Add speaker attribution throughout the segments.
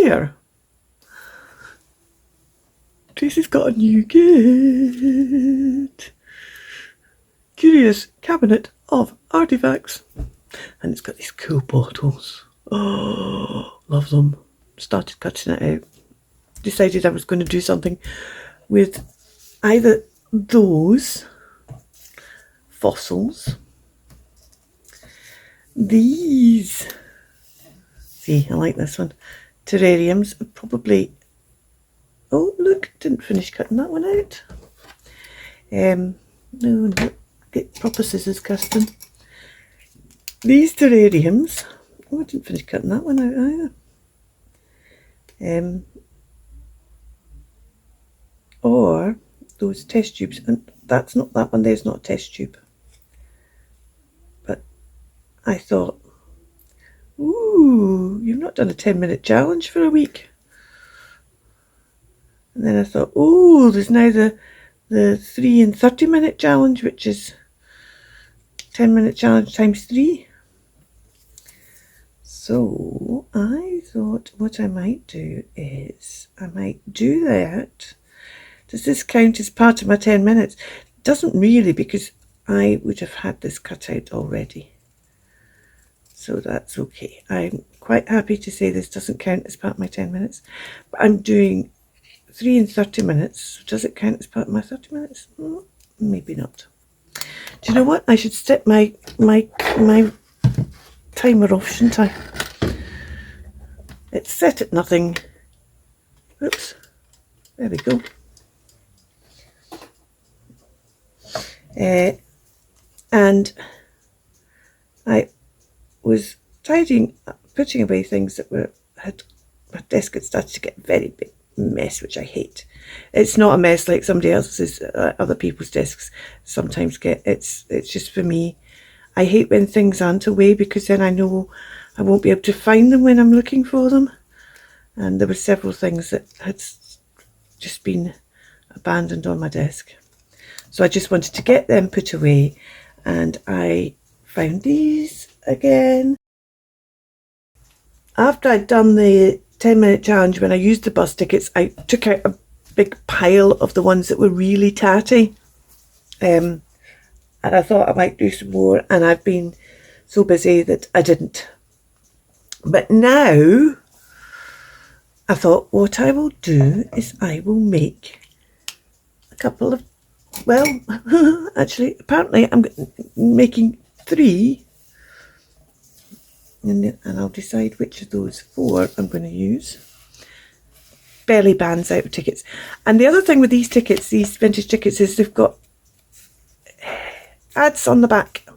Speaker 1: there. Tracie's got a new kit. Curious cabinet of artifacts. And it's got these cool bottles. Oh, love them. Started cutting it out. Decided I was going to do something with either those fossils, these, see, I like this one, terrariums, probably, oh look, didn't finish cutting that one out. No, get proper scissors, Kirsten. These terrariums, oh, I didn't finish cutting that one out either. Or those test tubes, and that's not, that one there's not a test tube. But I thought, ooh, you've not done a 10-minute challenge for a week. And then I thought, oh, there's now the 3 and 30-minute challenge, which is 10-minute challenge times 3. So I thought what I might do is I might do that. Does this count as part of my 10 minutes? It doesn't really, because I would have had this cut out already. So that's okay. I'm quite happy to say this doesn't count as part of my 10 minutes. But I'm doing 3 and 30 minutes. So does it count as part of my 30 minutes? Maybe not. Do you know what? I should set my timer off, shouldn't I? It's set at nothing. Oops. There we go. And I was tidying up, putting away things that my desk had started to get a very big mess, which I hate. It's not a mess like somebody else's, other people's desks sometimes get. It's just for me. I hate when things aren't away, because then I know I won't be able to find them when I'm looking for them. And there were several things that had just been abandoned on my desk. So I just wanted to get them put away, and I found these again. After I'd done the 10-minute challenge, when I used the bus tickets, I took out a big pile of the ones that were really tatty. And I thought I might do some more, and I've been so busy that I didn't. But now I thought what I will do is I will make a couple of, well, actually, apparently I'm making 3, and I'll decide which of those 4 I'm going to use. Belly bands out of tickets. And the other thing with these tickets, these vintage tickets, is they've got ads on the back,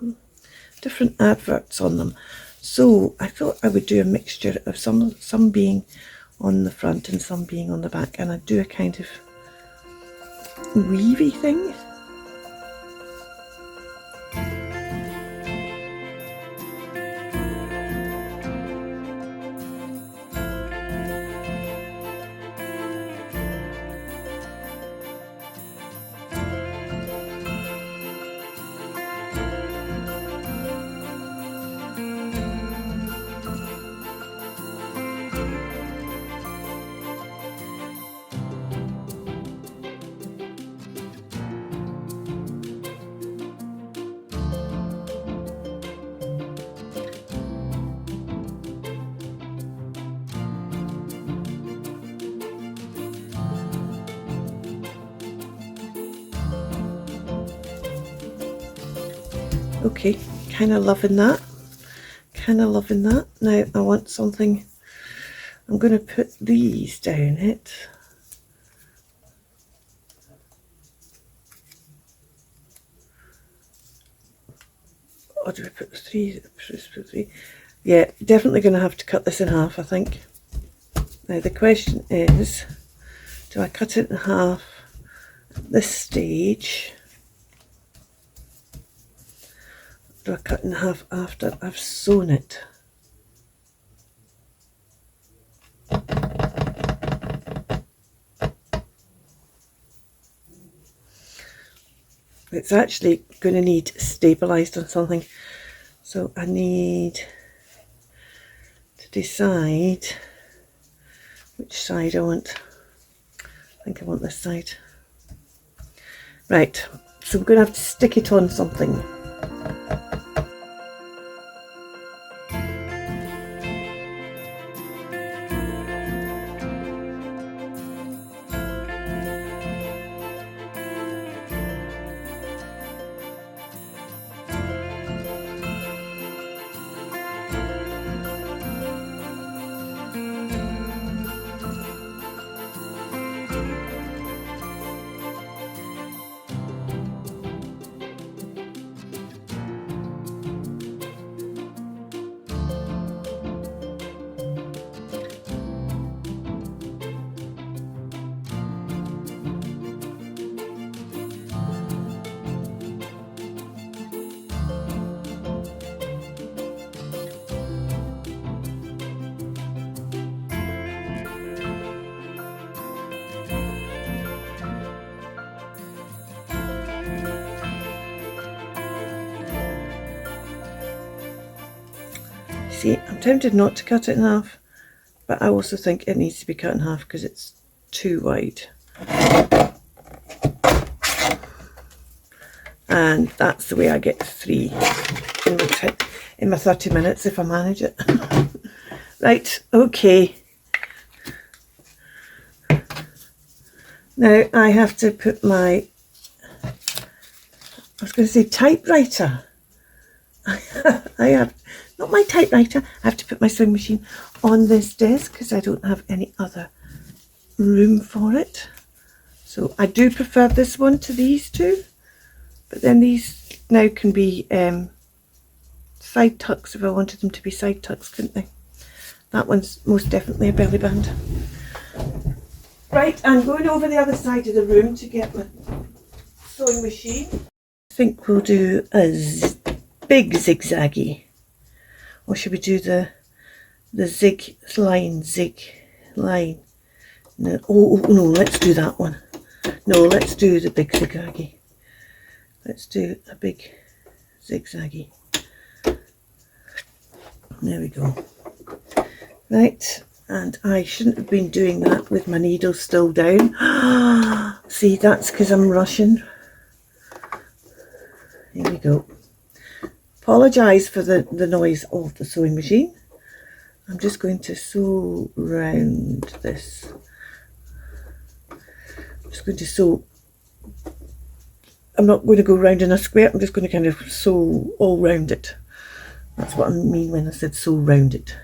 Speaker 1: different adverts on them. So I thought I would do a mixture of some being on the front and some being on the back, and I'd do a kind of weavy thing. Okay, kind of loving that. Now I want something, I'm going to put these down it. Or do I put the 3? Yeah, definitely going to have to cut this in half, I think. Now the question is, do I cut it in half at this stage? Do I cut in half after I've sewn it? It's actually going to need stabilised on something, so I need to decide which side I want. I think I want this side. Right, so I'm going to have to stick it on something. See, I'm tempted not to cut it in half, but I also think it needs to be cut in half because it's too wide. And that's the way I get 3 in my 30 minutes if I manage it. Right, okay. Now I have to put my, I was going to say typewriter. I have, not my typewriter, I have to put my sewing machine on this desk because I don't have any other room for it. So I do prefer this one to these two, but then these now can be side tucks if I wanted them to be side tucks, couldn't they? That one's most definitely a belly band. Right, I'm going over the other side of the room to get my sewing machine. I think we'll do a big zigzaggy, or should we do the zig line? No, oh no, let's do that one. No, let's do the big zigzaggy. Let's do a big zigzaggy. There we go. Right, and I shouldn't have been doing that with my needle still down. See, that's because I'm rushing. Here we go. Apologise for the noise of the sewing machine. I'm just going to sew round this. I'm just going to sew. I'm not going to go round in a square, I'm just going to kind of sew all round it. That's what I mean when I said sew round it.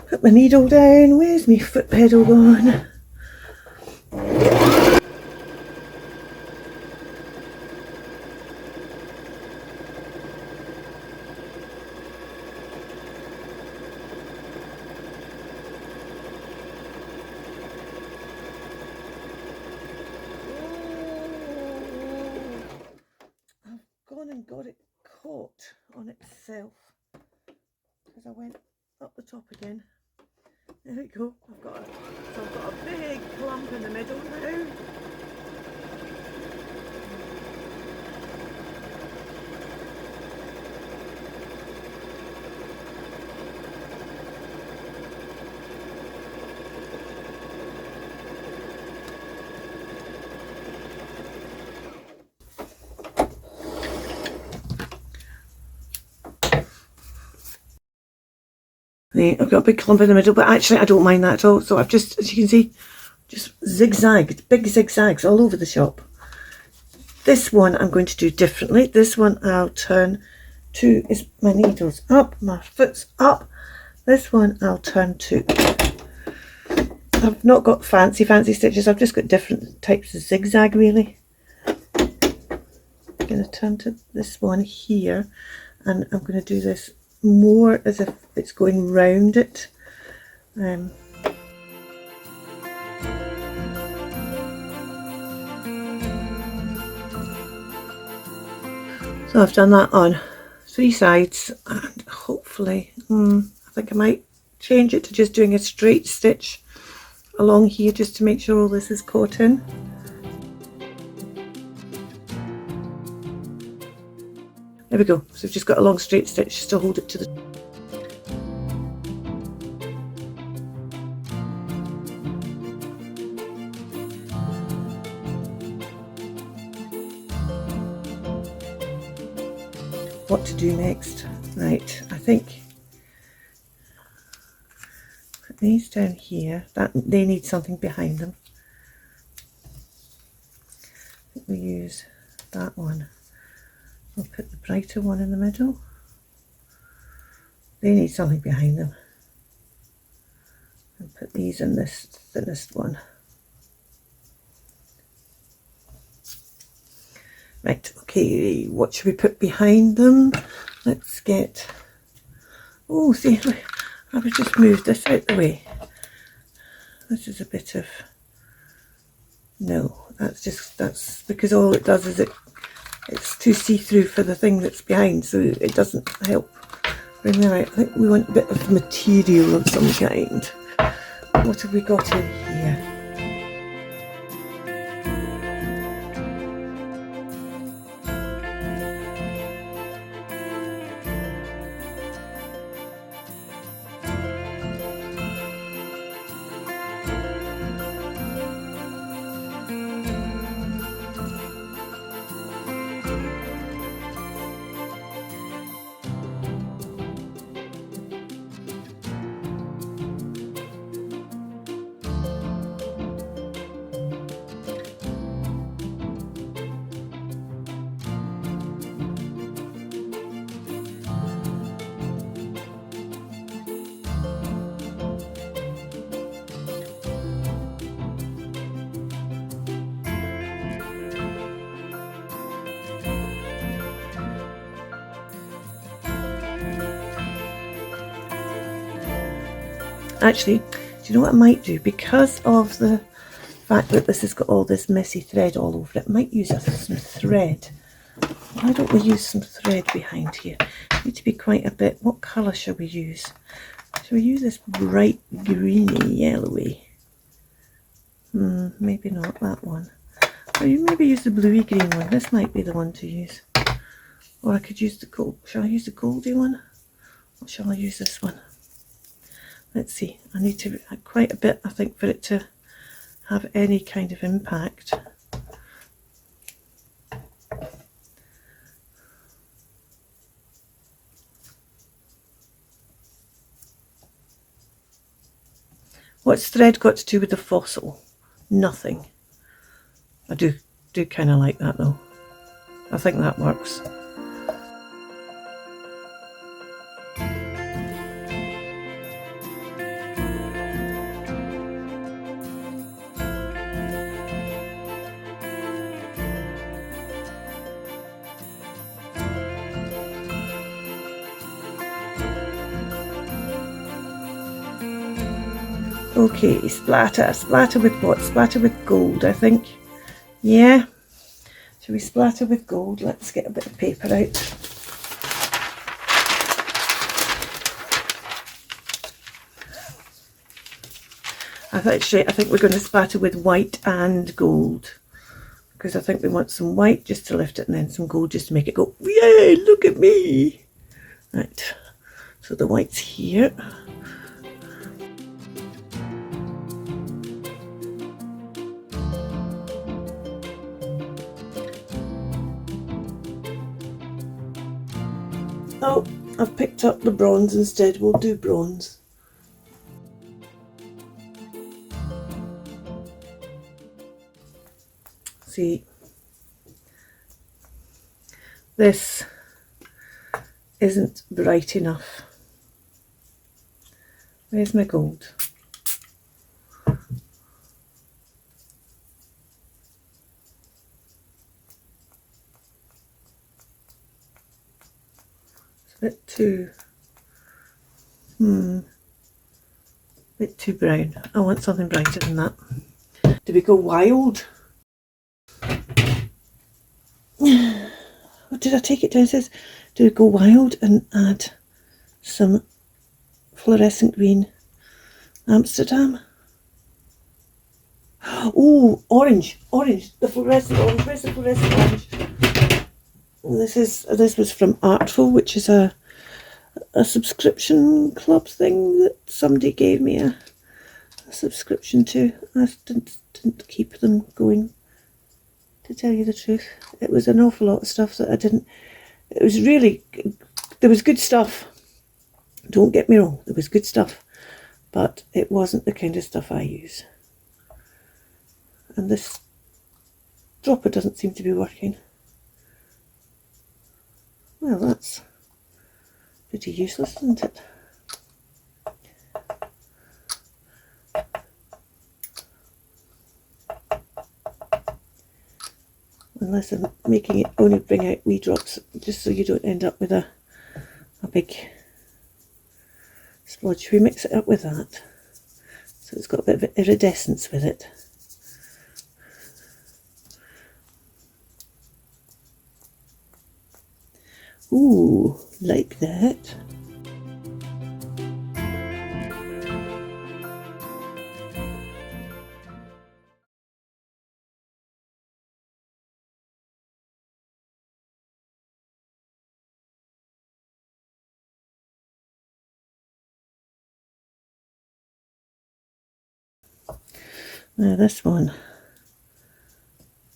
Speaker 1: Put my needle down. Where's my foot pedal gone? And got it caught on itself because I went up the top again. There we go. I've got a big clump in the middle now. I've got a big clump in the middle, but actually I don't mind that at all. So I've just, as you can see, just zigzagged, big zigzags all over the shop. This one I'm going to do differently. This one I'll turn to, is my needles up, my foot's up. This one I'll turn to. I've not got fancy stitches, I've just got different types of zigzag really. I'm going to turn to this one here, and I'm going to do this more as if it's going round it. So I've done that on 3 sides, and hopefully I think I might change it to just doing a straight stitch along here just to make sure all this is caught in. There we go. So I've just got a long straight stitch just to hold it to the what to do next. Right, I think put these down here. That they need something behind them. I think we use that one. We'll put the brighter one in the middle. They need something behind them. And put these in this thinnest one. Right, okay, what should we put behind them? Let's get, oh, see, I would just move this out the way. This is a bit of, no, that's because all it does is it's too see-through for the thing that's behind, so it doesn't help bring them out. I think we want a bit of material of some kind. What have we got in here? Actually, do you know what I might do? Because of the fact that this has got all this messy thread all over it, I might use some thread. Why don't we use some thread behind here? Need to be quite a bit. What colour shall we use? Shall we use this bright greeny yellowy? Maybe not that one. Or maybe use the bluey green one. This might be the one to use. Or I could use the gold. Shall I use the goldy one? Or shall I use this one? Let's see. I need to quite a bit, I think, for it to have any kind of impact. What's thread got to do with the fossil? Nothing. I do kind of like that though. I think that works. Okay, splatter. Splatter with what? Splatter with gold, I think. Yeah. Shall we splatter with gold? Let's get a bit of paper out. I think we're going to splatter with white and gold. Because I think we want some white just to lift it and then some gold just to make it go, yay, look at me. Right, so the white's here. Oh, I've picked up the bronze instead. We'll do bronze. See, this isn't bright enough. Where's my gold? It's a bit too, bit too brown. I want something brighter than that. Do we go wild? Or did I take it down? It says, do we go wild and add some fluorescent green Amsterdam? Oh, orange, the fluorescent orange. Where's the fluorescent orange? This was from Artful, which is a subscription club thing that somebody gave me a subscription to. I didn't keep them going, to tell you the truth. It was an awful lot of stuff that I didn't It was really, there was good stuff. Don't get me wrong, there was good stuff, but it wasn't the kind of stuff I use. And this dropper doesn't seem to be working. Well, that's pretty useless, isn't it? Unless I'm making it only bring out wee drops, just so you don't end up with a big splodge. We mix it up with that, so it's got a bit of iridescence with it. Ooh, like that. Now this one.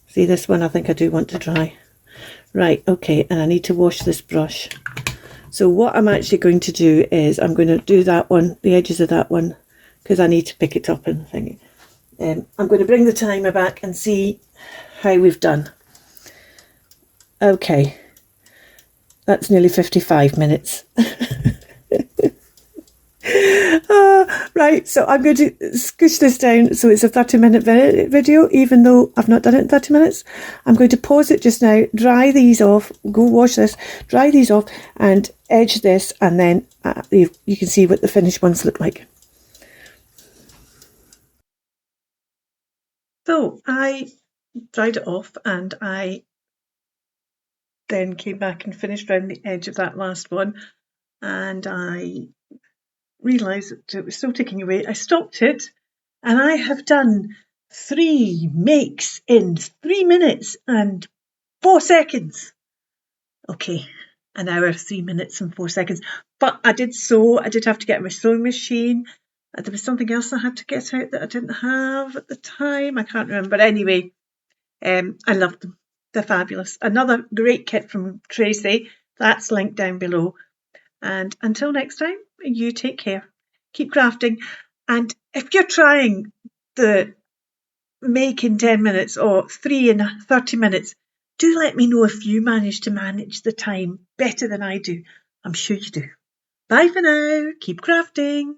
Speaker 1: See, this one I think I do want to try. Right, okay, and I need to wash this brush. So what I'm actually going to do is I'm going to do that one, the edges of that one, because I need to pick it up and thing. I'm going to bring the timer back and see how we've done. Okay, that's nearly 55 minutes. Right, so I'm going to squish this down so it's a 30-minute video, even though I've not done it in 30 minutes. I'm going to pause it just now, dry these off, go wash this, dry these off and edge this, and then you can see what the finished ones look like. So I dried it off and I then came back and finished around the edge of that last one, and I realised that it was still ticking away. I stopped it and I have done 3 makes in 3 minutes and 4 seconds. Okay, an hour, 3 minutes and 4 seconds. But I did sew. I did have to get my sewing machine. There was something else I had to get out that I didn't have at the time. I can't remember. But anyway, I love them. They're fabulous. Another great kit from Tracie. That's linked down below. And until next time, you take care. Keep crafting. And if you're trying the make in 10 minutes or 3 in 30 minutes, do let me know if you manage to manage the time better than I do. I'm sure you do. Bye for now. Keep crafting.